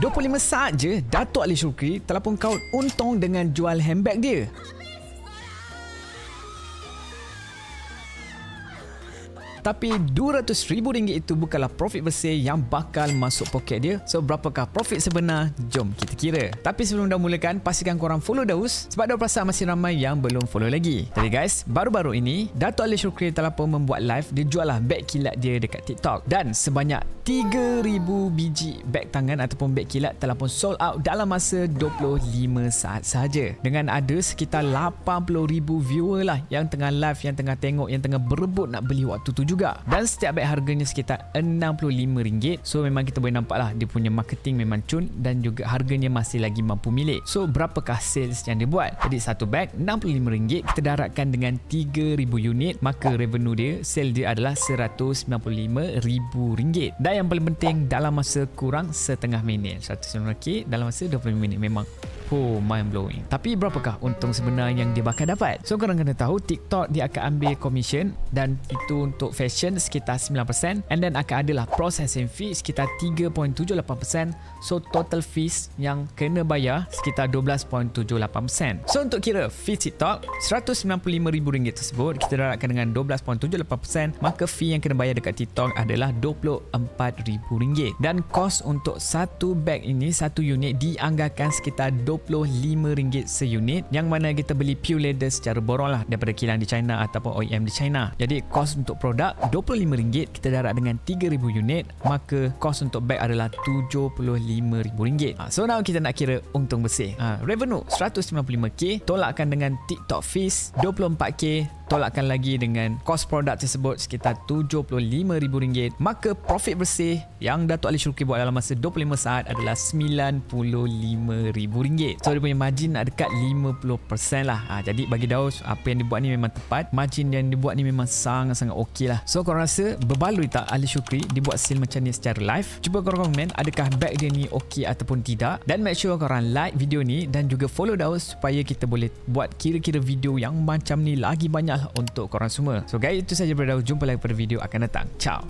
25 saat je, Datuk Ali Shukri telah pun kaut untung dengan jual handbag dia. Tapi RM200,000 itu bukanlah profit bersih yang bakal masuk poket dia. So berapakah profit sebenar? Jom kita kira. Tapi sebelum dah mulakan, pastikan korang follow Daus sebab dah perasa masih ramai yang belum follow lagi. Jadi guys, baru-baru ini Datuk Ali Shukri telah pun membuat live. Dia jual lah beg kilat dia dekat TikTok. Dan sebanyak 3,000 biji beg tangan ataupun beg kilat telah pun sold out dalam masa 25 saat sahaja. Dengan ada sekitar 80,000 viewer lah yang tengah live, yang tengah tengok, yang tengah berebut nak beli waktu tu juga. Dan setiap beg harganya sekitar RM65. So memang kita boleh nampak lah dia punya marketing memang cun dan juga harganya masih lagi mampu milik. So berapakah sales yang dia buat? Jadi satu beg RM65, kita darabkan dengan 3,000 unit, maka revenue dia, sale dia adalah RM195,000. Dan yang paling penting dalam masa kurang setengah minit. 190k dalam masa 20 minit. Memang mind blowing. Tapi berapakah untung sebenar yang dia bakal dapat? So korang kena tahu TikTok dia akan ambil commission dan itu untuk fashion sekitar 9% and then akan adalah processing fee sekitar 3.78%. So total fees yang kena bayar sekitar 12.78%. So untuk kira fee TikTok RM195,000 tersebut kita darabkan dengan 12.78%, maka fee yang kena bayar dekat TikTok adalah RM24,000. Dan kos untuk satu beg ini, satu unit dianggarkan sekitar RM25 seunit, yang mana kita beli pure leather secara borong lah daripada kilang di China ataupun OEM di China. Jadi kos untuk produk RM25, kita darab dengan 3,000 unit, maka kos untuk beg adalah RM75,000. So now kita nak kira untung bersih. Revenue 195k, tolakkan dengan TikTok fees 24k, tolakkan lagi dengan kos produk tersebut sekitar RM75,000, maka profit bersih yang Datuk Ali Shukri buat dalam masa 25 saat adalah RM95,000. So dia punya margin nak dekat 50% lah. Jadi bagi Daus, apa yang dia buat ni memang tepat. Margin yang dia buat ni memang sangat-sangat okey lah. So korang rasa berbaloi tak Ali Shukri dia buat sale macam ni secara live? Cuba korang komen adakah bag dia ni okey ataupun tidak. Dan make sure korang like video ni dan juga follow Daus supaya kita boleh buat kira-kira video yang macam ni lagi banyak lah untuk korang semua. So guys, itu saja daripada Daus. Jumpa lagi pada video akan datang. Ciao.